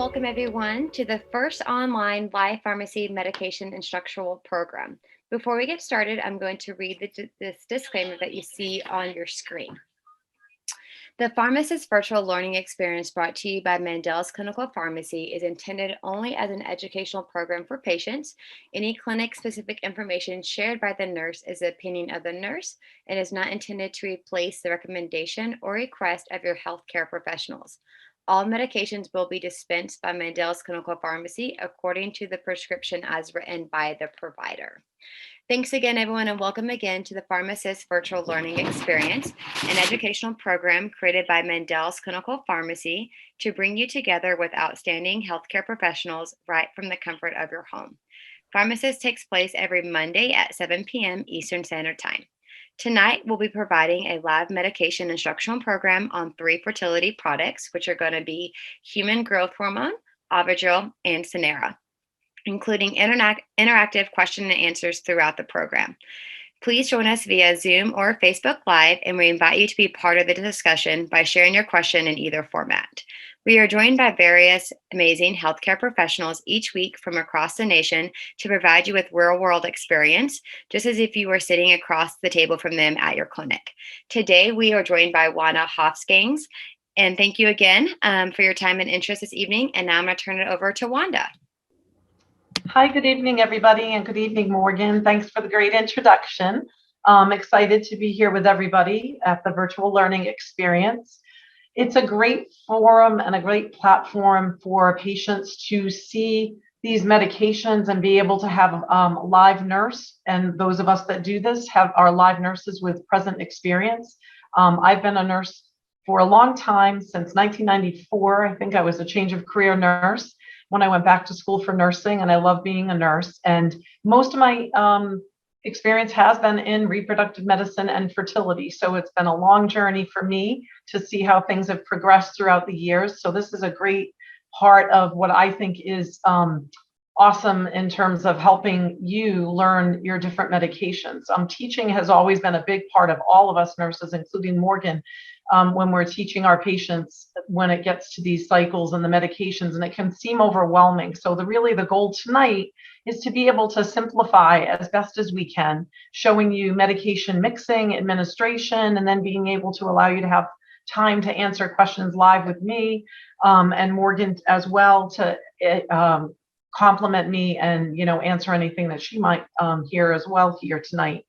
welcome everyone to the first online live pharmacy medication instructional program. Before we get started, I'm going to read this disclaimer that you see on your screen. The Pharmacist Virtual Learning Experience brought to you by Mandel's Clinical Pharmacy is intended only as an educational program for patients. Any clinic-specific information shared by the nurse is the opinion of the nurse and is not intended to replace the recommendation or request of your healthcare professionals. All medications will be dispensed by Mandel's Clinical Pharmacy according to the prescription as written by the provider. Thanks again, everyone, and welcome again to the Pharmacist Virtual Learning Experience, an educational program created by Mandel's Clinical Pharmacy to bring you together with outstanding healthcare professionals right from the comfort of your home. Pharmacist takes place every Monday at 7 p.m. Eastern Standard Time. Tonight, we'll be providing a live medication instructional program on 3 fertility products, which are going to be human growth hormone, Ovidrel, and Synera, including interactive question and answers throughout the program. Please join us via Zoom or Facebook Live, and we invite you to be part of the discussion by sharing your question in either format. We are joined by various amazing healthcare professionals each week from across the nation to provide you with real-world experience, just as if you were sitting across the table from them at your clinic. Today, we are joined by Wanda Hofsgangs, and thank you again for your time and interest this evening. And now I'm going to turn it over to Wanda. Hi, good evening, everybody, and good evening, Morgan. Thanks for the great introduction. I'm excited to be here with everybody at the Virtual Learning Experience. It's a great forum and a great platform for patients to see these medications and be able to have a live nurse. And those of us that do this have our live nurses with present experience. I've been a nurse for a long time, since 1994. I think I was a change of career nurse when I went back to school for nursing, and I love being a nurse. And most of my experience has been in reproductive medicine and fertility. So it's been a long journey for me to see how things have progressed throughout the years. So this is a great part of what I think is awesome in terms of helping you learn your different medications. Teaching has always been a big part of all of us nurses, including Morgan, when we're teaching our patients when it gets to these cycles and the medications, and it can seem overwhelming. So the goal tonight is to be able to simplify as best as we can, showing you medication mixing, administration, and then being able to allow you to have time to answer questions live with me and Morgan as well to compliment me and answer anything that she might hear as well here tonight.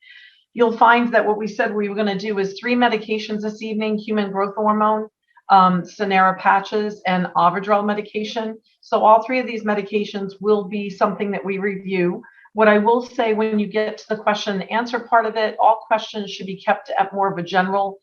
You'll find that what we said we were going to do is 3 medications this evening: human growth hormone, Synera patches, and Ovidrel medication. So all 3 of these medications will be something that we review. What I will say, when you get to the question and answer part of it, all questions should be kept at more of a general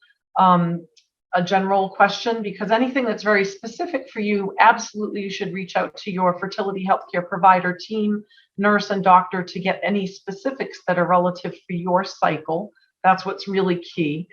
question, because anything that's very specific for you, absolutely you should reach out to your fertility healthcare provider team, nurse and doctor, to get any specifics that are relative for your cycle. That's what's really key.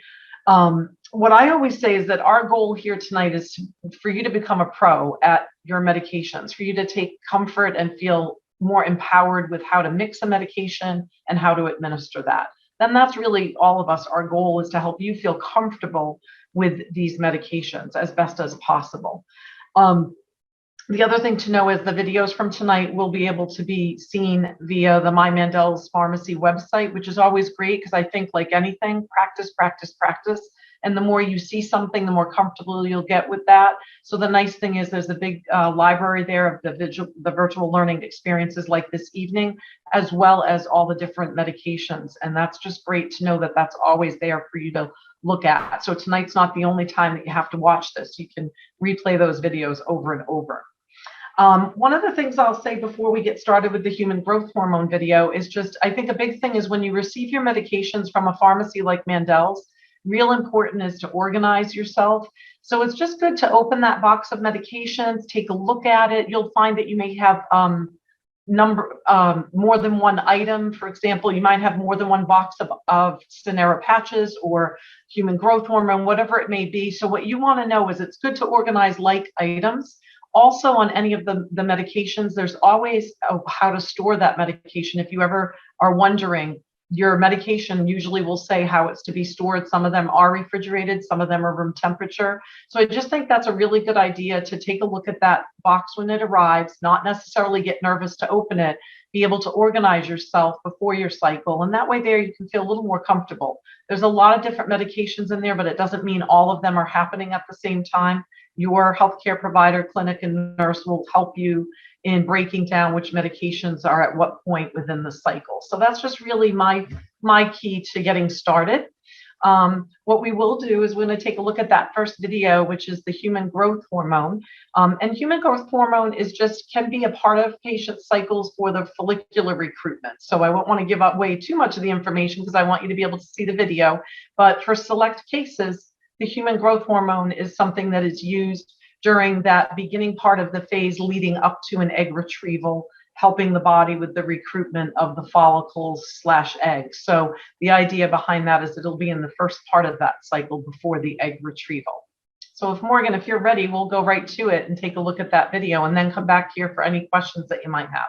What I always say is that our goal here tonight is for you to become a pro at your medications, for you to take comfort and feel more empowered with how to mix a medication and how to administer that. Then that's really all of us. Our goal is to help you feel comfortable with these medications as best as possible. The other thing to know is the videos from tonight will be able to be seen via the My Mandel's Pharmacy website, which is always great, because I think, like anything, practice, practice, practice. And the more you see something, the more comfortable you'll get with that. So the nice thing is there's a big library there of the virtual learning experiences like this evening, as well as all the different medications. And that's just great to know that that's always there for you to look at. So tonight's not the only time that you have to watch this. You can replay those videos over and over. One of the things I'll say before we get started with the human growth hormone video is just, I think a big thing is when you receive your medications from a pharmacy like Mandel's, real important is to organize yourself. So it's just good to open that box of medications, take a look at it. You'll find that you may have more than one item. For example, you might have more than one box of Synera patches or human growth hormone, whatever it may be. So what you want to know is it's good to organize like items. Also, on any of the medications, there's always how to store that medication. If you ever are wondering, your medication usually will say how it's to be stored. Some of them are refrigerated, some of them are room temperature. So I just think that's a really good idea to take a look at that box when it arrives, not necessarily get nervous to open it, be able to organize yourself before your cycle. And that way there you can feel a little more comfortable. There's a lot of different medications in there, but it doesn't mean all of them are happening at the same time. Your healthcare provider, clinic, and nurse will help you in breaking down which medications are at what point within the cycle. So that's just really my key to getting started. What we will do is we're going to take a look at that first video, which is the human growth hormone. And human growth hormone can be a part of patient cycles for the follicular recruitment. So I won't want to give away too much of the information because I want you to be able to see the video. But for select cases, the human growth hormone is something that is used during that beginning part of the phase leading up to an egg retrieval, helping the body with the recruitment of the follicles/eggs. So the idea behind that is it'll be in the first part of that cycle before the egg retrieval. So Morgan, if you're ready, we'll go right to it and take a look at that video and then come back here for any questions that you might have.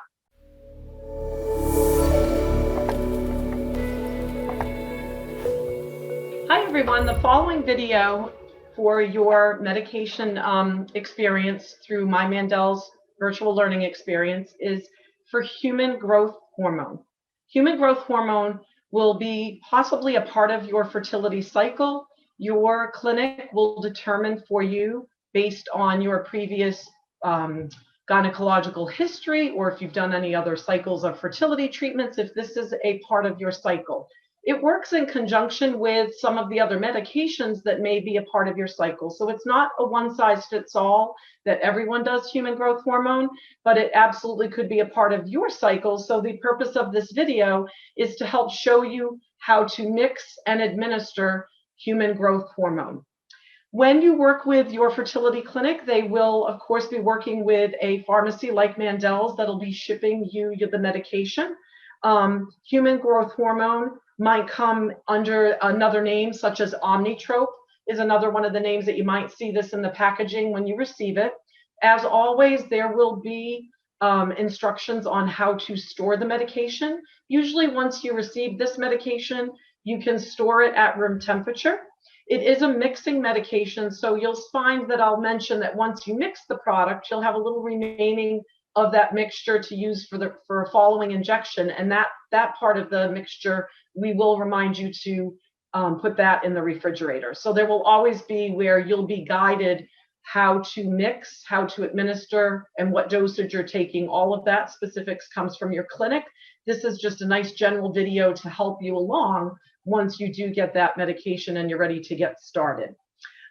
Hi everyone, the following video for your medication experience through My Mandel's virtual learning experience is for human growth hormone. Human growth hormone will be possibly a part of your fertility cycle. Your clinic will determine for you based on your previous gynecological history, or if you've done any other cycles of fertility treatments, if this is a part of your cycle. It works in conjunction with some of the other medications that may be a part of your cycle. So it's not a one-size-fits-all that everyone does human growth hormone, but it absolutely could be a part of your cycle. So the purpose of this video is to help show you how to mix and administer human growth hormone. When you work with your fertility clinic, they will, of course, be working with a pharmacy like Mandel's that'll be shipping you the medication. Human growth hormone might come under another name, such as Omnitrope is another one of the names that you might see this in the packaging when you receive it. As always, there will be instructions on how to store the medication. Usually once you receive this medication, you can store it at room temperature. It is a mixing medication, so you'll find that I'll mention that once you mix the product, you'll have a little remaining of that mixture to use for a following injection, and that part of the mixture we will remind you to put that in the refrigerator. So there will always be where you'll be guided how to mix, how to administer, and what dosage you're taking. All of that specifics comes from your clinic. This is just a nice general video to help you along once you do get that medication and you're ready to get started.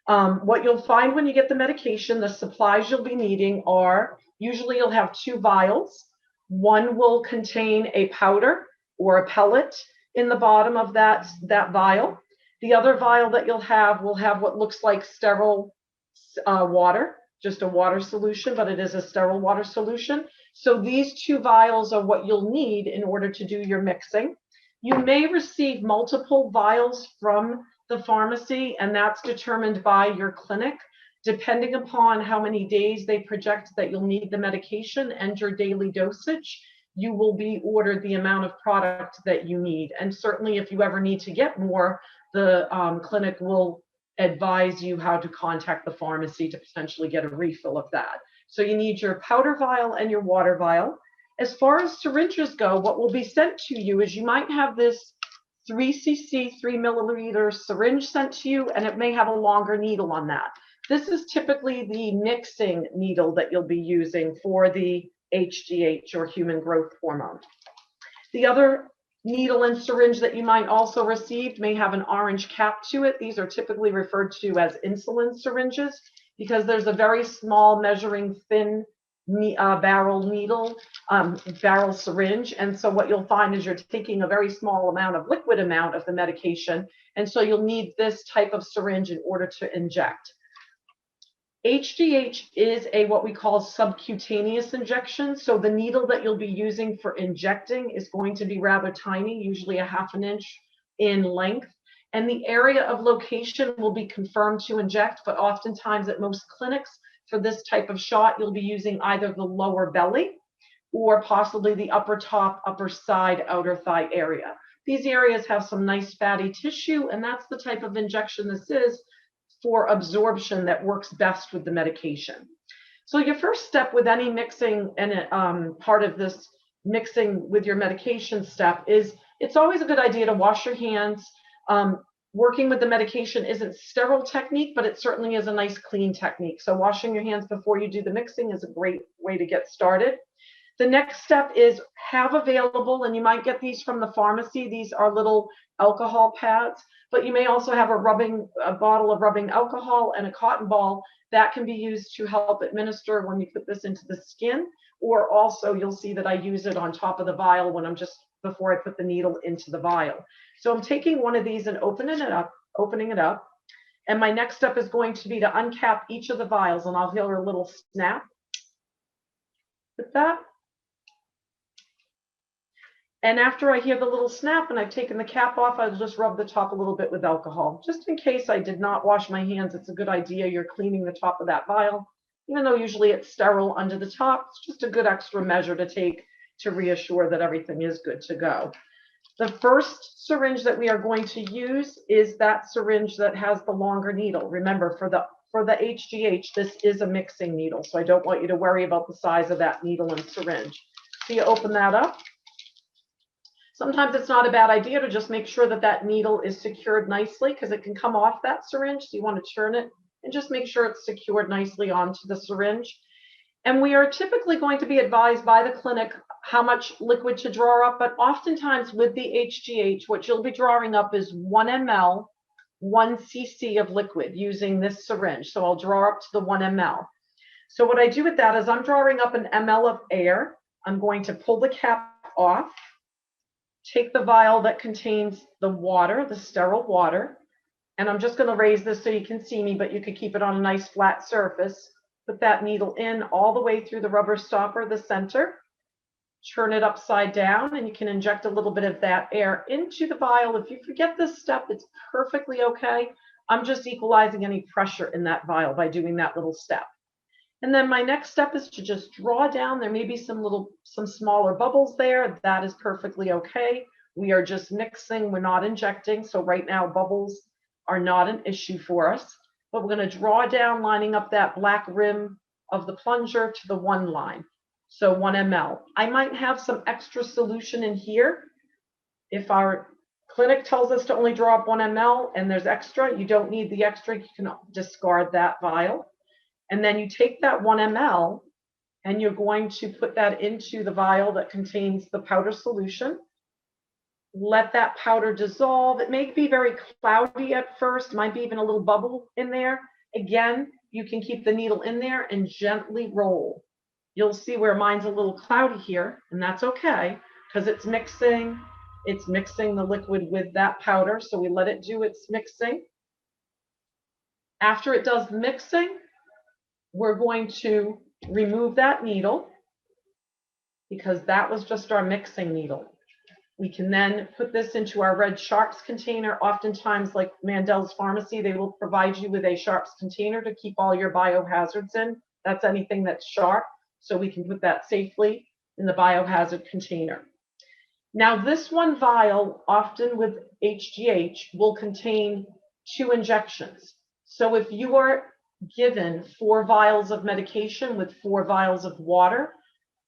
What you'll find when you get the medication, the supplies you'll be needing are, usually you'll have 2 vials. One will contain a powder or a pellet in the bottom of that vial. The other vial that you'll have will have what looks like sterile water, just a water solution, but it is a sterile water solution. So these 2 vials are what you'll need in order to do your mixing. You may receive multiple vials from the pharmacy, and that's determined by your clinic. Depending upon how many days they project that you'll need the medication and your daily dosage, you will be ordered the amount of product that you need. And certainly if you ever need to get more, the clinic will advise you how to contact the pharmacy to potentially get a refill of that. So you need your powder vial and your water vial. As far as syringes go, what will be sent to you is you might have this 3 cc, 3 milliliter syringe sent to you, and it may have a longer needle on that. This is typically the mixing needle that you'll be using for the HGH or human growth hormone. The other needle and syringe that you might also receive may have an orange cap to it. These are typically referred to as insulin syringes because there's a very small measuring thin barrel needle, barrel syringe. And so what you'll find is you're taking a very small amount of liquid amount of the medication. And so you'll need this type of syringe in order to inject. HGH is what we call subcutaneous injection. So the needle that you'll be using for injecting is going to be rather tiny, usually a 1/2 inch in length. And the area of location will be confirmed to inject, but oftentimes at most clinics for this type of shot, you'll be using either the lower belly or possibly the upper top, upper side, outer thigh area. These areas have some nice fatty tissue, and that's the type of injection this is for absorption that works best with the medication. So your first step with any mixing and part of this mixing with your medication step is it's always a good idea to wash your hands. Working with the medication isn't sterile technique, but it certainly is a nice clean technique. So washing your hands before you do the mixing is a great way to get started. The next step is have available, and you might get these from the pharmacy. These are little alcohol pads, but you may also have a bottle of rubbing alcohol and a cotton ball that can be used to help administer when you put this into the skin, or also you'll see that I use it on top of the vial when before I put the needle into the vial. So I'm taking one of these and opening it up. And my next step is going to be to uncap each of the vials, and I'll hear a little snap with that. And after I hear the little snap and I've taken the cap off, I'll just rub the top a little bit with alcohol. Just in case I did not wash my hands, it's a good idea you're cleaning the top of that vial. Even though usually it's sterile under the top, it's just a good extra measure to take to reassure that everything is good to go. The first syringe that we are going to use is that syringe that has the longer needle. Remember, for the HGH, this is a mixing needle, so I don't want you to worry about the size of that needle and syringe. So you open that up. Sometimes it's not a bad idea to just make sure that that needle is secured nicely, because it can come off that syringe. So you want to turn it and just make sure it's secured nicely onto the syringe. And we are typically going to be advised by the clinic how much liquid to draw up, but oftentimes with the HGH, what you'll be drawing up is 1 ml, 1 cc of liquid using this syringe. So I'll draw up to the 1 ml. So what I do with that is I'm drawing up an ml of air. I'm going to pull the cap off, take the vial that contains the water, the sterile water, and I'm just going to raise this so you can see me, but you could keep it on a nice flat surface. Put that needle in all the way through the rubber stopper, the center, turn it upside down, and you can inject a little bit of that air into the vial. If you forget this step, it's perfectly okay. I'm just equalizing any pressure in that vial by doing that little step. And then my next step is to just draw down. There may be some smaller bubbles there. That is perfectly okay. We are just mixing, we're not injecting. So right now bubbles are not an issue for us. But we're going to draw down, lining up that black rim of the plunger to the 1 line. So 1 ml. I might have some extra solution in here. If our clinic tells us to only draw up 1 ml and there's extra, you don't need the extra. You can discard that vial. And then you take that 1 ml and you're going to put that into the vial that contains the powder solution. Let that powder dissolve. It may be very cloudy at first, might be even a little bubble in there. Again, you can keep the needle in there and gently roll. You'll see where mine's a little cloudy here, and that's okay, because it's mixing the liquid with that powder. So we let it do its mixing. After it does the mixing, we're going to remove that needle, because that was just our mixing needle. We can then put this into our red sharps container. Oftentimes, like Mandel's Pharmacy, they will provide you with a sharps container to keep all your biohazards in. That's anything that's sharp, so we can put that safely in the biohazard container. Now, this one vial, often with HGH, will contain 2 injections. So if you are given 4 vials of medication with 4 vials of water,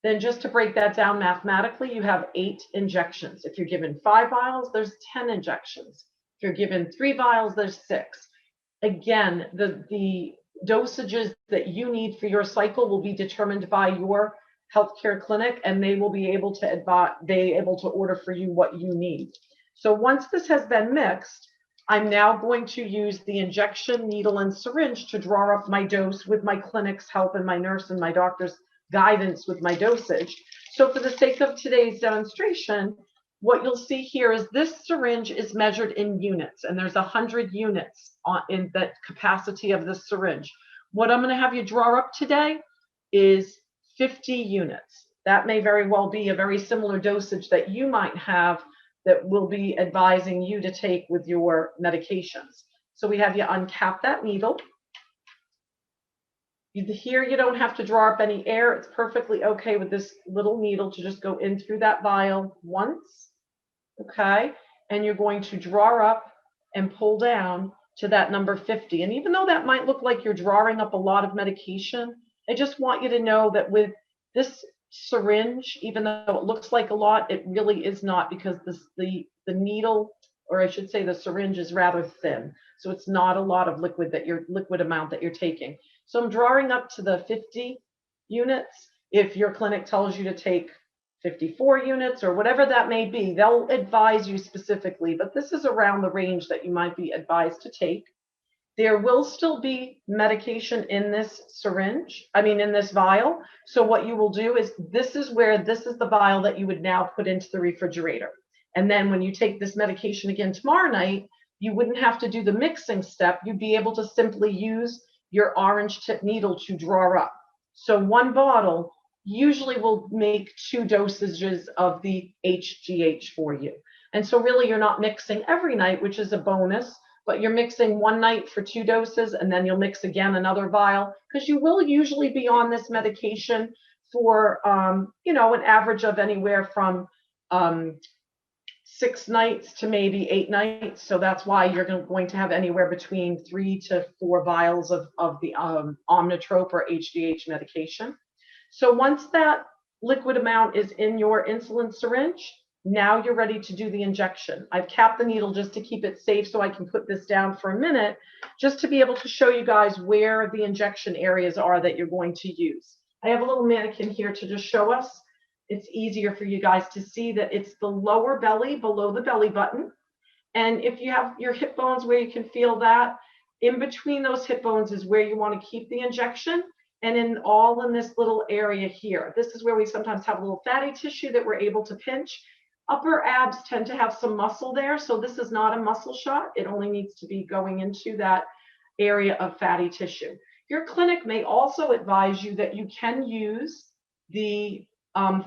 then just to break that down mathematically, you have 8 injections. If you're given 5 vials, there's 10 injections. If you're given 3 vials, there's 6. Again, the dosages that you need for your cycle will be determined by your healthcare clinic, and they will be able to order for you what you need. So once this has been mixed, I'm now going to use the injection needle and syringe to draw up my dose with my clinic's help and my nurse and my doctor's guidance with my dosage. So for the sake of today's demonstration, what you'll see here is this syringe is measured in units, and there's 100 units in the capacity of this syringe. What I'm going to have you draw up today is 50 units. That may very well be a very similar dosage that you might have that will be advising you to take with your medications. So we have you uncap that needle. Here you don't have to draw up any air. It's perfectly okay with this little needle to just go in through that vial once, okay? and you're going to draw up and pull down to that number 50. And even though that might look like you're drawing up a lot of medication, I just want you to know that with this syringe, even though it looks like a lot, it really is not, because the needle, or I should say the syringe, is rather thin. So it's not a lot of liquid amount that you're taking. So I'm drawing up to the 50 units. If your clinic tells you to take 54 units or whatever that may be, they'll advise you specifically, but this is around the range that you might be advised to take. There will still be medication in this in this vial. So what you will do is, this is the vial that you would now put into the refrigerator. And then when you take this medication again tomorrow night, you wouldn't have to do the mixing step. You'd be able to simply use your orange tip needle to draw up. So one bottle usually will make 2 dosages of the HGH for you. And so really you're not mixing every night, which is a bonus, but you're mixing one night for 2 doses, and then you'll mix again another vial, because you will usually be on this medication for, an average of anywhere from 6 nights to maybe 8 nights. So that's why you're going to have anywhere between 3 to 4 vials of the Omnitrope or HGH medication. So once that liquid amount is in your insulin syringe, now you're ready to do the injection. I've capped the needle just to keep it safe, so I can put this down for a minute, just to be able to show you guys where the injection areas are that you're going to use. I have a little mannequin here to just show us. It's easier for you guys to see that it's the lower belly below the belly button. And if you have your hip bones where you can feel that, in between those hip bones is where you want to keep the injection. And in this little area here, this is where we sometimes have a little fatty tissue that we're able to pinch. Upper abs tend to have some muscle there, so this is not a muscle shot. It only needs to be going into that area of fatty tissue. Your clinic may also advise you that you can use the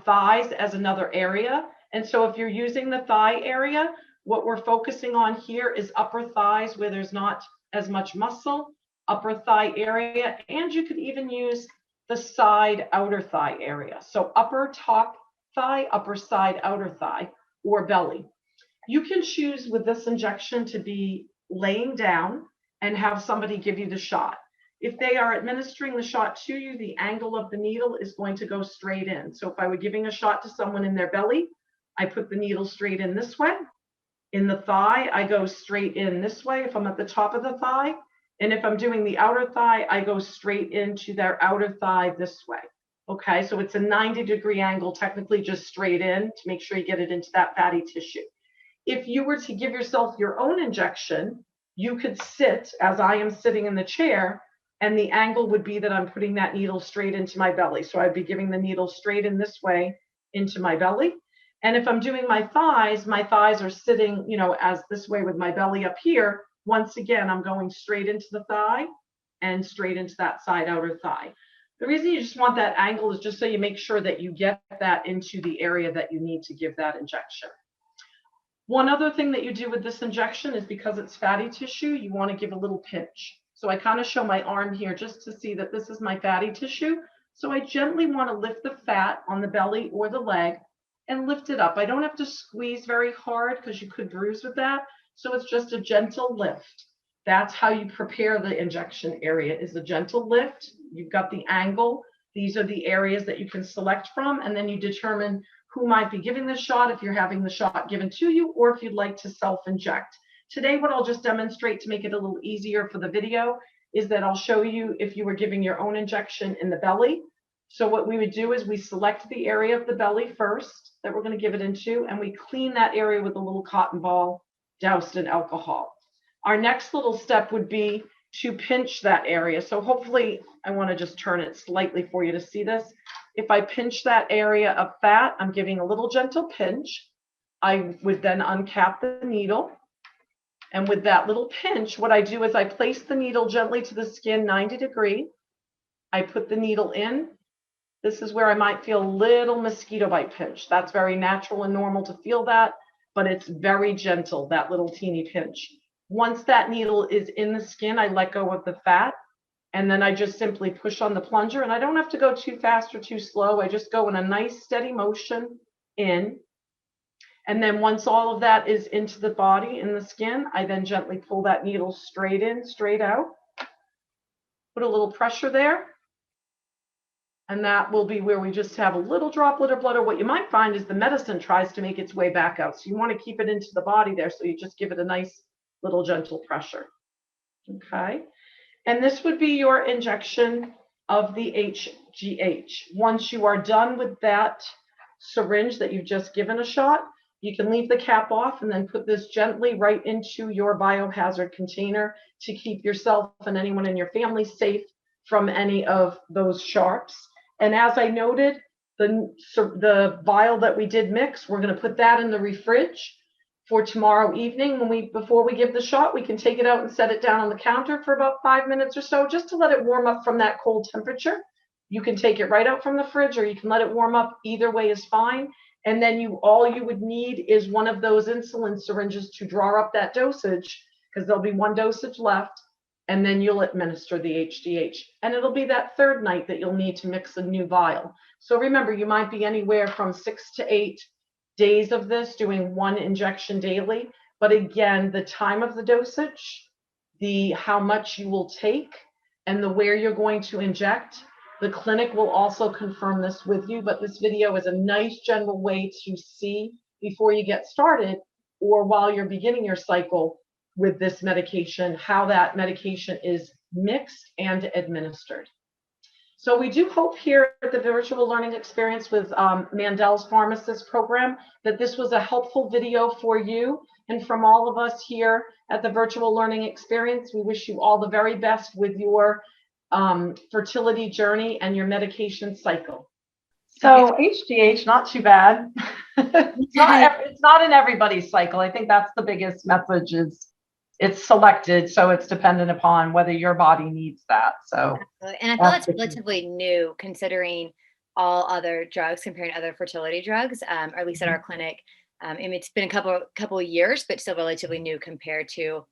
thighs as another area. And so if you're using the thigh area, what we're focusing on here is upper thighs where there's not as much muscle, upper thigh area, and you could even use the side outer thigh area. So upper top thigh, upper side outer thigh, or belly. You can choose with this injection to be laying down and have somebody give you the shot. If they are administering the shot to you, the angle of the needle is going to go straight in. So if I were giving a shot to someone in their belly, I put the needle straight in this way. In the thigh, I go straight in this way if I'm at the top of the thigh. And if I'm doing the outer thigh, I go straight into their outer thigh this way. Okay, so it's a 90-degree angle, technically just straight in to make sure you get it into that fatty tissue. If you were to give yourself your own injection, you could sit as I am sitting in the chair, and the angle would be that I'm putting that needle straight into my belly. So I'd be giving the needle straight in this way into my belly. And if I'm doing my thighs are sitting, as this way with my belly up here. Once again, I'm going straight into the thigh and straight into that side outer thigh. The reason you just want that angle is just so you make sure that you get that into the area that you need to give that injection. One other thing that you do with this injection is, because it's fatty tissue, you want to give a little pinch. So I kind of show my arm here just to see that this is my fatty tissue. So I gently want to lift the fat on the belly or the leg and lift it up. I don't have to squeeze very hard because you could bruise with that. So it's just a gentle lift. That's how you prepare the injection area, is a gentle lift. You've got the angle. These are the areas that you can select from, and then you determine who might be giving the shot, if you're having the shot given to you, or if you'd like to self-inject. Today, what I'll just demonstrate to make it a little easier for the video is that I'll show you if you were giving your own injection in the belly. So what we would do is we select the area of the belly first that we're going to give it into, and we clean that area with a little cotton ball doused in alcohol. Our next little step would be to pinch that area. So hopefully, I want to just turn it slightly for you to see this. If I pinch that area of fat, I'm giving a little gentle pinch. I would then uncap the needle. And with that little pinch, what I do is I place the needle gently to the skin, 90 degree. I put the needle in. This is where I might feel a little mosquito bite pinch. That's very natural and normal to feel that, but it's very gentle, that little teeny pinch. Once that needle is in the skin, I let go of the fat, and then I just simply push on the plunger, and I don't have to go too fast or too slow. I just go in a nice steady motion in. And then once all of that is into the body, in the skin, I then gently pull that needle straight in, straight out. Put a little pressure there. And that will be where we just have a little droplet of blood, or what you might find is the medicine tries to make its way back out. So you want to keep it into the body there. So you just give it a nice little gentle pressure. Okay. And this would be your injection of the HGH. Once you are done with that syringe that you've just given a shot, you can leave the cap off and then put this gently right into your biohazard container to keep yourself and anyone in your family safe from any of those sharps. And as I noted, the vial that we did mix, we're going to put that in the fridge for tomorrow evening. Before we give the shot, we can take it out and set it down on the counter for about 5 minutes or so, just to let it warm up from that cold temperature. You can take it right out from the fridge, or you can let it warm up. Either way is fine. And then all you would need is one of those insulin syringes to draw up that dosage, because there'll be one dosage left. And then you'll administer the HGH. And it'll be that third night that you'll need to mix a new vial. So remember, you might be anywhere from 6 to 8 days of this, doing one injection daily. But again, the time of the dosage, how much you will take, and where you're going to inject, the clinic will also confirm this with you. But this video is a nice general way to see before you get started, or while you're beginning your cycle with this medication, how that medication is mixed and administered. So we do hope here at the Virtual Learning Experience with Mandel's Pharmacist Program that this was a helpful video for you. And from all of us here at the Virtual Learning Experience, we wish you all the very best with your fertility journey and your medication cycle. So HGH, not too bad. It's not in everybody's cycle. I think that's the biggest message, is it's selected, so it's dependent upon whether your body needs that. So, and I feel it's relatively new considering all other drugs, comparing to other fertility drugs, or at least at our clinic. And it's been a couple of years, but still relatively new compared to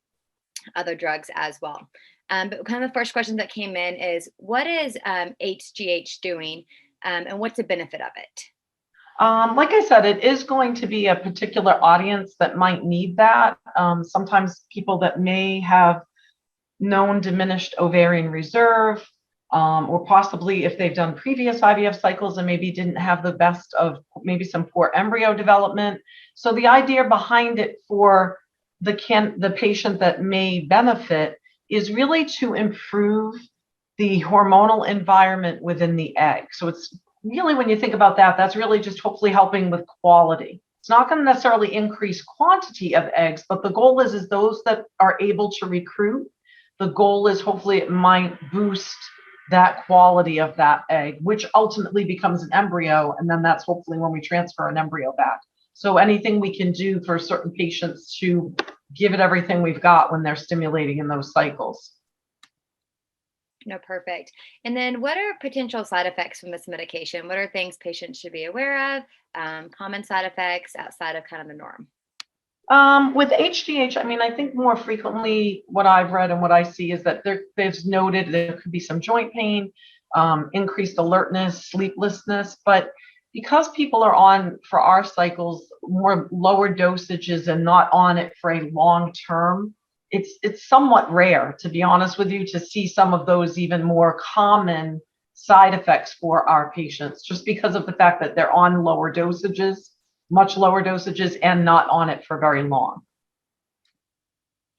other drugs as well. But kind of the first question that came in is, what is HGH doing, and what's the benefit of it? Like I said, it is going to be a particular audience that might need that. Sometimes people that may have known diminished ovarian reserve, or possibly if they've done previous IVF cycles and maybe didn't have the best of maybe some poor embryo development. So the idea behind it for the patient that may benefit is really to improve the hormonal environment within the egg. So it's really, when you think about that, that's really just hopefully helping with quality. It's not going to necessarily increase quantity of eggs, but the goal is those that are able to recruit, the goal is hopefully it might boost that quality of that egg, which ultimately becomes an embryo. And then that's hopefully when we transfer an embryo back. So anything we can do for certain patients to give it everything we've got when they're stimulating in those cycles. No, perfect. And then what are potential side effects from this medication? What are things patients should be aware of? Common side effects outside of kind of the norm? With HGH, I mean, I think more frequently what I've read and what I see is that they've noted there could be some joint pain, increased alertness, sleeplessness, but because people are on, for our cycles, more lower dosages and not on it for a long term, it's somewhat rare, to be honest with you, to see some of those even more common side effects for our patients, just because of the fact that they're on lower dosages, much lower dosages, and not on it for very long.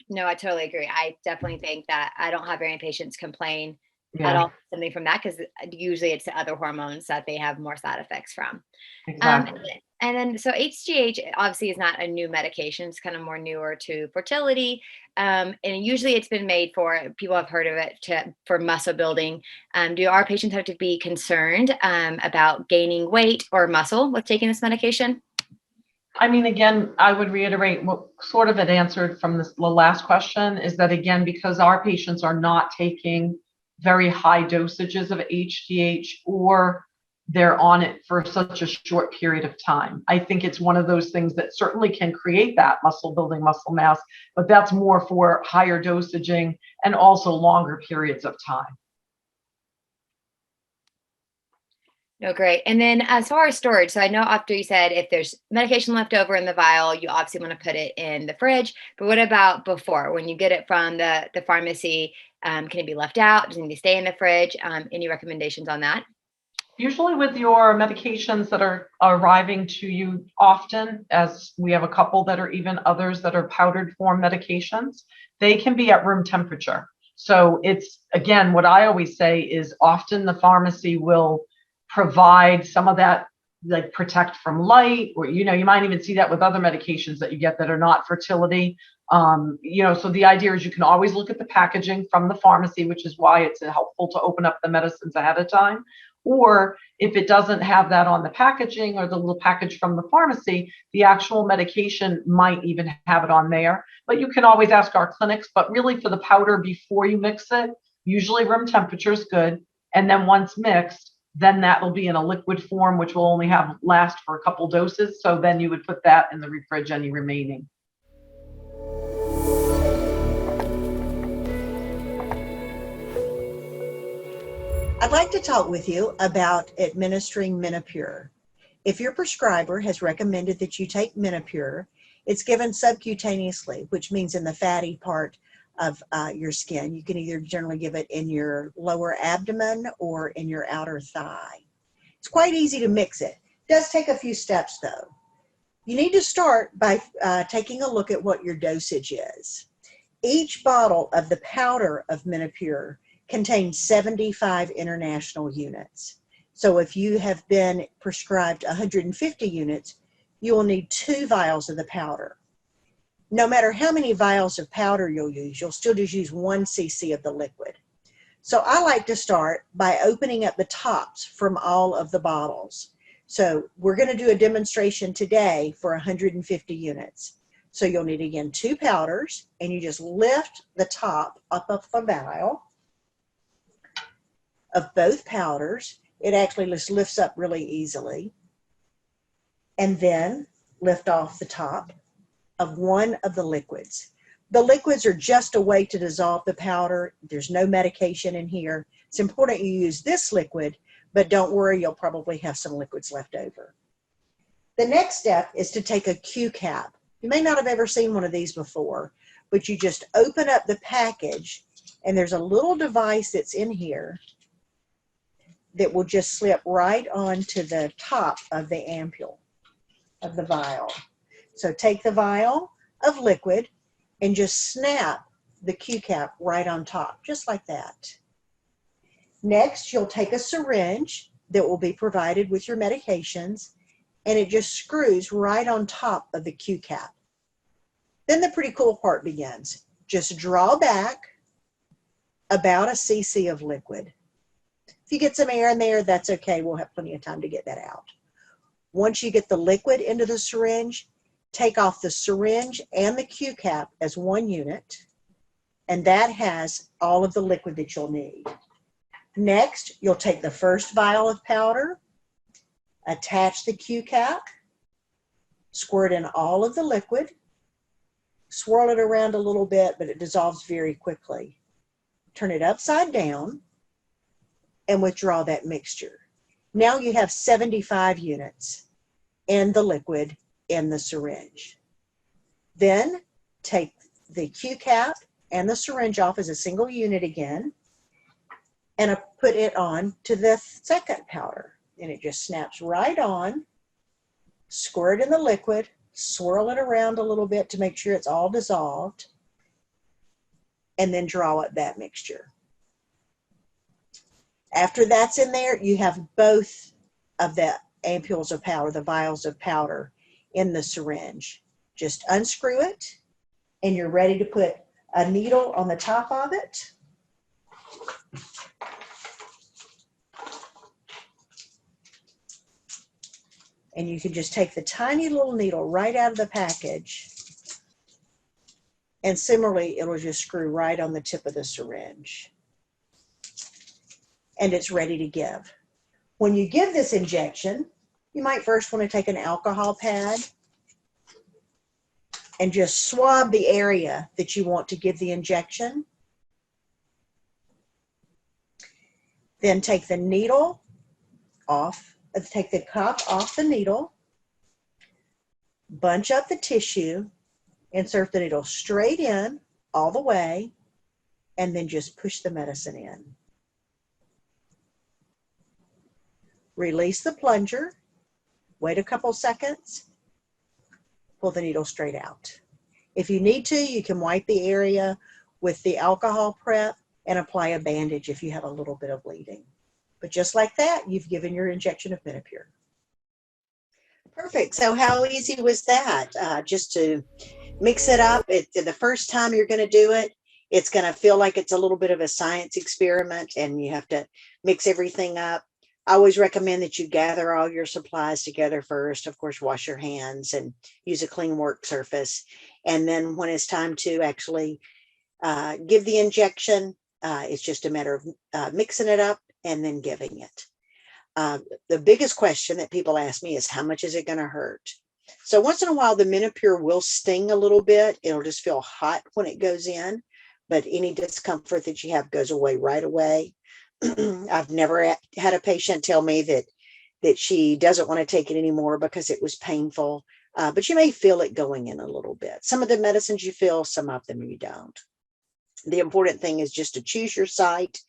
No, I totally agree. I definitely think that I don't have very many patients complain at all something from that, because usually it's the other hormones that they have more side effects from. Exactly. And then, so HGH obviously is not a new medication. It's kind of more newer to fertility. And usually it's been made for, people have heard of it for muscle building. Do our patients have to be concerned about gaining weight or muscle with taking this medication? I mean, again, I would reiterate what sort of it answered from the last question, is that, again, because our patients are not taking very high dosages of HGH, or they're on it for such a short period of time. I think it's one of those things that certainly can create that muscle building, muscle mass, but that's more for higher dosaging and also longer periods of time. No, great. And then as far as storage, so I know after you said if there's medication left over in the vial, you obviously want to put it in the fridge. But what about before, when you get it from the pharmacy? Can it be left out? Does it need to stay in the fridge? Any recommendations on that? Usually with your medications that are arriving to you often, as we have a couple that are even others that are powdered form medications, they can be at room temperature. So it's, again, what I always say is often the pharmacy will provide some of that, like protect from light, or, you might even see that with other medications that you get that are not fertility. So the idea is you can always look at the packaging from the pharmacy, which is why it's helpful to open up the medicines ahead of time. Or if it doesn't have that on the packaging or the little package from the pharmacy, the actual medication might even have it on there. But you can always ask our clinics. But really, for the powder, before you mix it, usually room temperature is good. And then once mixed, then that will be in a liquid form, which will only last for a couple doses. So then you would put that in the fridge, any remaining. I'd like to talk with you about administering Menopur. If your prescriber has recommended that you take Menopur, it's given subcutaneously, which means in the fatty part of your skin. You can either generally give it in your lower abdomen or in your outer thigh. It's quite easy to mix it. It does take a few steps though. You need to start by taking a look at what your dosage is. Each bottle of the powder of Menopur contains 75 international units. So if you have been prescribed 150 units, you will need 2 vials of the powder. No matter how many vials of powder you'll still just use 1 cc of the liquid. So I like to start by opening up the tops from all of the bottles. So we're going to do a demonstration today for 150 units. So you'll need, again, 2 powders, and you just lift the top up of the vial of both powders. It actually just lifts up really easily. And then lift off the top of one of the liquids. The liquids are just a way to dissolve the powder. There's no medication in here. It's important you use this liquid, but don't worry, you'll probably have some liquids left over. The next step is to take a Q cap. You may not have ever seen one of these before, but you just open up the package, and there's a little device that's in here that will just slip right onto the top of the ampule of the vial. So take the vial of liquid and just snap the Q cap right on top, just like that. Next, you'll take a syringe that will be provided with your medications, and it just screws right on top of the Q cap. Then the pretty cool part begins. Just draw back about a cc of liquid. If you get some air in there, that's okay. We'll have plenty of time to get that out. Once you get the liquid into the syringe, take off the syringe and the Q cap as one unit, and that has all of the liquid that you'll need. Next, you'll take the first vial of powder, attach the Q cap, squirt in all of the liquid, swirl it around a little bit, but it dissolves very quickly. Turn it upside down and withdraw that mixture. Now you have 75 units in the liquid in the syringe. Then take the Q cap and the syringe off as a single unit again, and put it on to the second powder. And it just snaps right on. Squirt in the liquid, swirl it around a little bit to make sure it's all dissolved, and then draw up that mixture. After that's in there, you have both of the ampules of powder, the vials of powder, in the syringe. Just unscrew it, and you're ready to put a needle on the top of it. And you can just take the tiny little needle right out of the package, and similarly, it'll just screw right on the tip of the syringe. And it's ready to give. When you give this injection, you might first want to take an alcohol pad and just swab the area that you want to give the injection. Then take the needle off, take the cup off the needle, bunch up the tissue, insert the needle straight in all the way, and then just push the medicine in. Release the plunger, wait a couple seconds, pull the needle straight out. If you need to, you can wipe the area with the alcohol prep and apply a bandage if you have a little bit of bleeding. But just like that, you've given your injection of Menopur. Perfect. So how easy was that? Just to mix it up. The first time you're going to do it, it's going to feel like it's a little bit of a science experiment and you have to mix everything up. I always recommend that you gather all your supplies together first. Of course, wash your hands and use a clean work surface. And then when it's time to actually give the injection, it's just a matter of mixing it up and then giving it. The biggest question that people ask me is, how much is it going to hurt? So once in a while, the Menopur will sting a little bit. It'll just feel hot when it goes in, but any discomfort that you have goes away right away. I've never had a patient tell me that she doesn't want to take it anymore because it was painful, but you may feel it going in a little bit. Some of the medicines you feel, some of them you don't. The important thing is just to choose your site,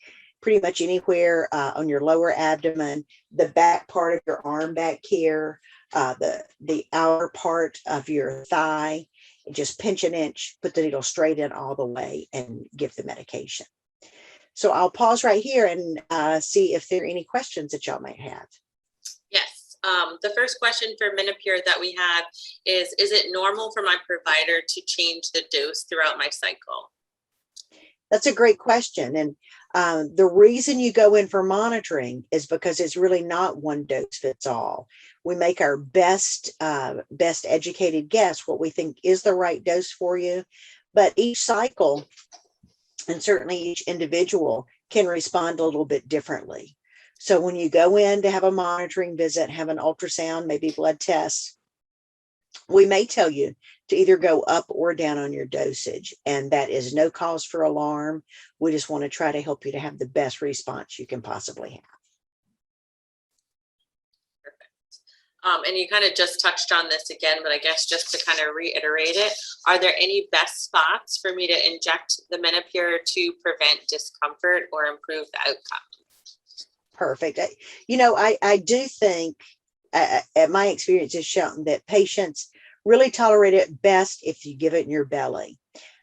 pretty much anywhere on your lower abdomen, the back part of your arm back here, the outer part of your thigh. Just pinch an inch, put the needle straight in all the way, and give the medication. So I'll pause right here and see if there are any questions that y'all might have. Yes. The first question for Menopur that we have is it normal for my provider to change the dose throughout my cycle? That's a great question. And the reason you go in for monitoring is because it's really not one dose fits all. We make our best educated guess what we think is the right dose for you. But each cycle, and certainly each individual, can respond a little bit differently. So when you go in to have a monitoring visit, have an ultrasound, maybe blood tests, we may tell you to either go up or down on your dosage. And that is no cause for alarm. We just want to try to help you to have the best response you can possibly have. And you kind of just touched on this again, but I guess just to kind of reiterate it, are there any best spots for me to inject the Menopur to prevent discomfort or improve the outcome? Perfect. I do think, my experience has shown that patients really tolerate it best if you give it in your belly.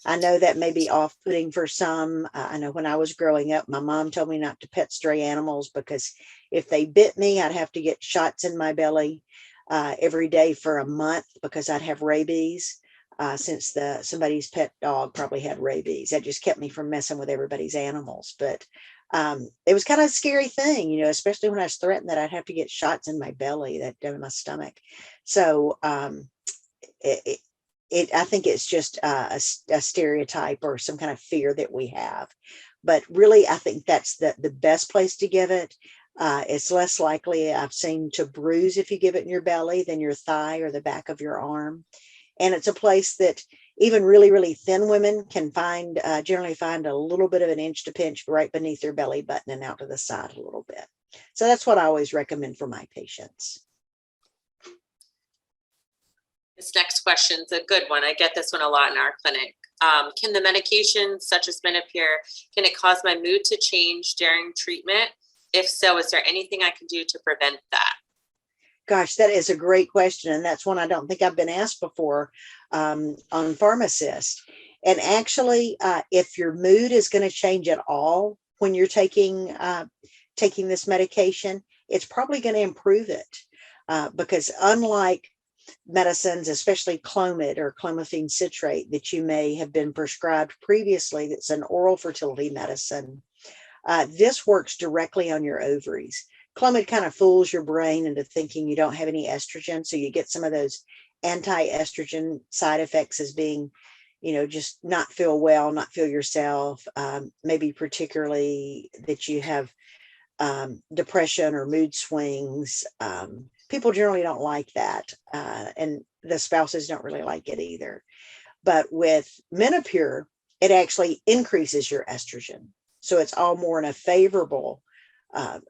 I know that may be off-putting for some. I know when I was growing up, my mom told me not to pet stray animals because if they bit me, I'd have to get shots in my belly every day for a month because I'd have rabies. Since somebody's pet dog probably had rabies, that just kept me from messing with everybody's animals. But it was kind of a scary thing, especially when I was threatened that I'd have to get shots in my belly, that in my stomach. So I think it's just a stereotype or some kind of fear that we have. But really, I think that's the best place to give it. It's less likely, I've seen, to bruise if you give it in your belly than your thigh or the back of your arm. And it's a place that even really, really thin women can generally find a little bit of an inch to pinch right beneath their belly button and out to the side a little bit. So that's what I always recommend for my patients. This next question is a good one. I get this one a lot in our clinic. Can the medication such as Menopur, can it cause my mood to change during treatment? If so, is there anything I can do to prevent that? Gosh, that is a great question. And that's one I don't think I've been asked before on Pharmacist. And actually, if your mood is going to change at all when you're taking this medication, it's probably going to improve it because unlike medicines, especially Clomid or clomiphene citrate that you may have been prescribed previously, that's an oral fertility medicine, this works directly on your ovaries. Clomid kind of fools your brain into thinking you don't have any estrogen. So you get some of those anti-estrogen side effects as being, just not feel well, not feel yourself, maybe particularly that you have depression or mood swings. People generally don't like that. And the spouses don't really like it either. But with Menopur, it actually increases your estrogen. So it's all more in a favorable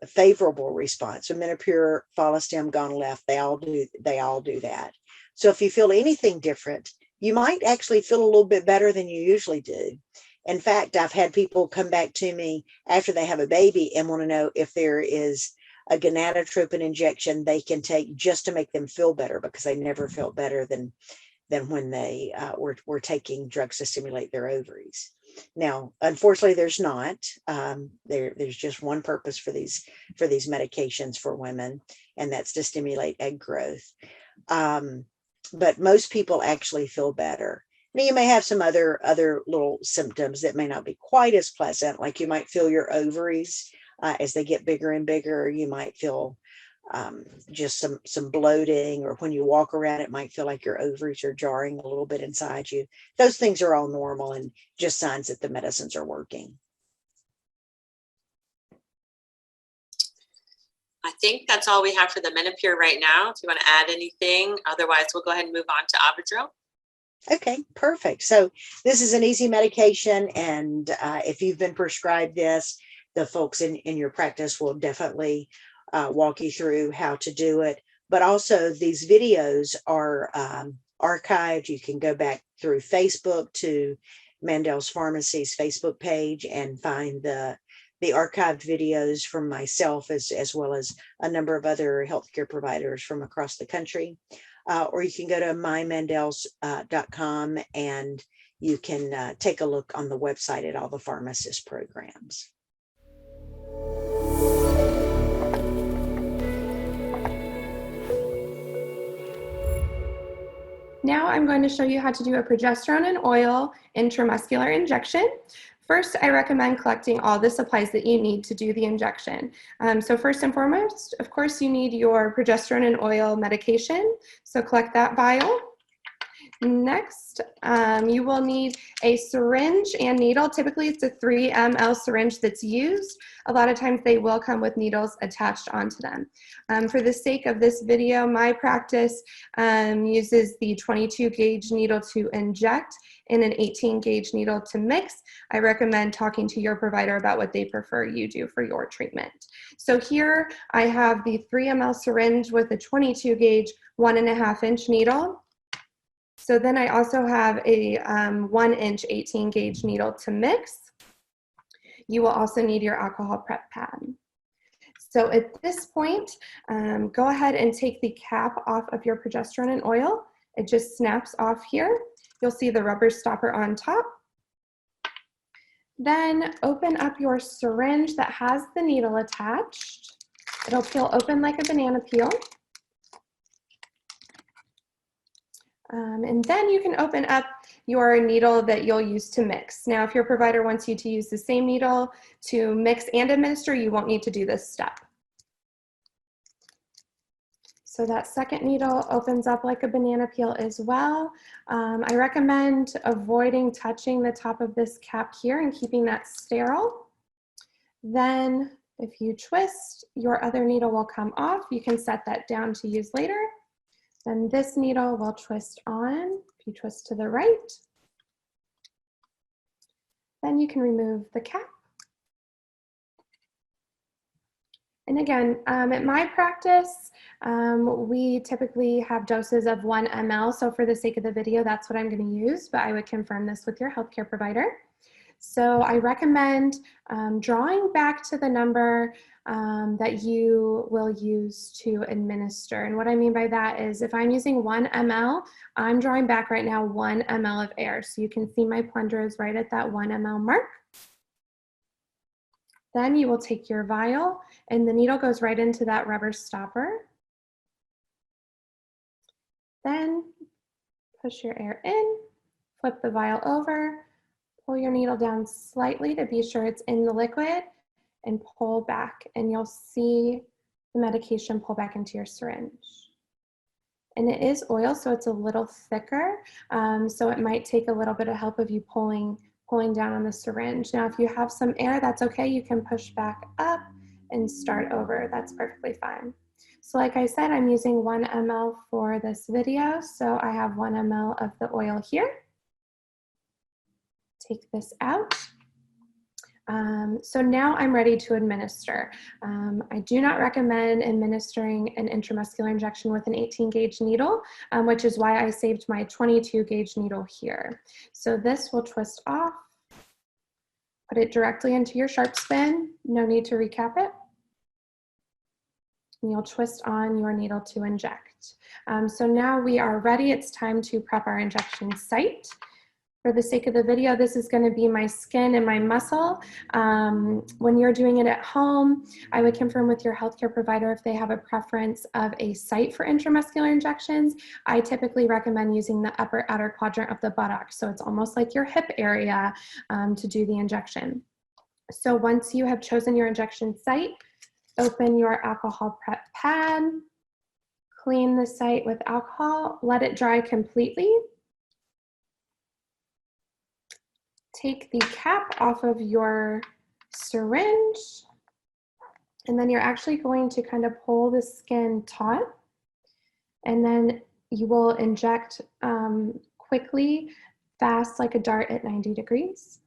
favorable response. So Menopur, Follistim, Gone Left, they all do that. So if you feel anything different, you might actually feel a little bit better than you usually do. In fact, I've had people come back to me after they have a baby and want to know if there is a gonadotropin injection they can take just to make them feel better, because they never felt better than when they were taking drugs to stimulate their ovaries. Now, unfortunately, there's not. There's just one purpose for these medications for women, and that's to stimulate egg growth. But most people actually feel better. Now, you may have some other little symptoms that may not be quite as pleasant, like you might feel your ovaries as they get bigger and bigger. You might feel just some bloating, or when you walk around, it might feel like your ovaries are jarring a little bit inside you. Those things are all normal and just signs that the medicines are working. I think that's all we have for the Menopur right now. If you want to add anything, otherwise we'll go ahead and move on to Avodro. Okay, perfect. So this is an easy medication, and if you've been prescribed this, the folks in your practice will definitely walk you through how to do it. But also, these videos are archived. You can go back through Facebook to Mandel's Pharmacy's Facebook page and find the archived videos from myself as well as a number of other healthcare providers from across the country. Or you can go to mymandels.com and you can take a look on the website at all the pharmacist programs. Now I'm going to show you how to do a progesterone and oil intramuscular injection. First, I recommend collecting all the supplies that you need to do the injection. So first and foremost, of course, you need your progesterone and oil medication. So collect that vial. Next, you will need a syringe and needle. Typically, it's a 3 ml syringe that's used. A lot of times they will come with needles attached onto them. For the sake of this video, my practice uses the 22 gauge needle to inject and an 18 gauge needle to mix. I recommend talking to your provider about what they prefer you do for your treatment. So here I have the 3 ml syringe with a 22 gauge 1.5 inch needle. So then I also have a 1 inch 18 gauge needle to mix. You will also need your alcohol prep pad. So at this point, go ahead and take the cap off of your progesterone and oil. It just snaps off here. You'll see the rubber stopper on top. Then open up your syringe that has the needle attached. It'll peel open like a banana peel. And then you can open up your needle that you'll use to mix. Now, if your provider wants you to use the same needle to mix and administer, you won't need to do this step. So that second needle opens up like a banana peel as well. I recommend avoiding touching the top of this cap here and keeping that sterile. Then if you twist, your other needle will come off. You can set that down to use later. Then this needle will twist on. If you twist to the right, then you can remove the cap. And again, at my practice, we typically have doses of 1 ml. So for the sake of the video, that's what I'm going to use, but I would confirm this with your healthcare provider. So I recommend drawing back to the number that you will use to administer. And what I mean by that is if I'm using 1 ml, I'm drawing back right now 1 ml of air. So you can see my plunger is right at that 1 ml mark. Then you will take your vial and the needle goes right into that rubber stopper. Then push your air in, flip the vial over, pull your needle down slightly to be sure it's in the liquid, and pull back, and you'll see the medication pull back into your syringe. And it is oil, so it's a little thicker, so it might take a little bit of help of you pulling down on the syringe. Now, if you have some air, that's okay. You can push back up and start over. That's perfectly fine. So like I said, I'm using 1 ml for this video, so I have 1 ml of the oil here. Take this out. So now I'm ready to administer. I do not recommend administering an intramuscular injection with an 18 gauge needle, which is why I saved my 22 gauge needle here. So this will twist off, put it directly into your sharp spin. No need to recap it. And you'll twist on your needle to inject. So now we are ready. It's time to prep our injection site. For the sake of the video, this is going to be my skin and my muscle. When you're doing it at home, I would confirm with your healthcare provider if they have a preference of a site for intramuscular injections. I typically recommend using the upper outer quadrant of the buttocks, so it's almost like your hip area to do the injection. So once you have chosen your injection site, open your alcohol prep pad, clean the site with alcohol, let it dry completely. Take the cap off of your syringe, and then you're actually going to kind of pull the skin taut, and then you will inject quickly, fast like a dart at 90 degrees.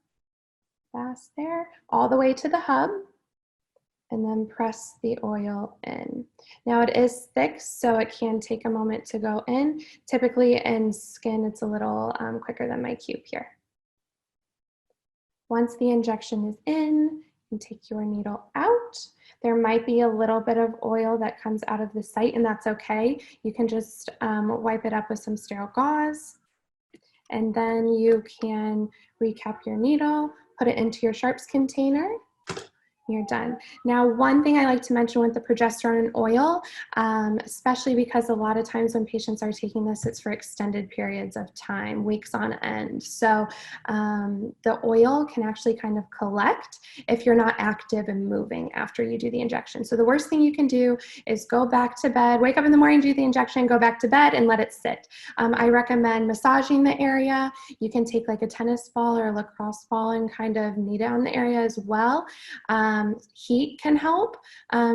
Fast there, all the way to the hub, and then press the oil in. Now it is thick, so it can take a moment to go in. Typically in skin, it's a little quicker than my cube here. Once the injection is in, you take your needle out. There might be a little bit of oil that comes out of the site, and that's okay. You can just wipe it up with some sterile gauze, and then you can recap your needle, put it into your sharps container. You're done. Now, one thing I like to mention with the progesterone and oil, especially because a lot of times when patients are taking this, it's for extended periods of time, weeks on end. So the oil can actually kind of collect if you're not active and moving after you do the injection. So the worst thing you can do is go back to bed, wake up in the morning, do the injection, go back to bed and let it sit. I recommend massaging the area. You can take like a tennis ball or a lacrosse ball and kind of knead it on the area as well. Heat can help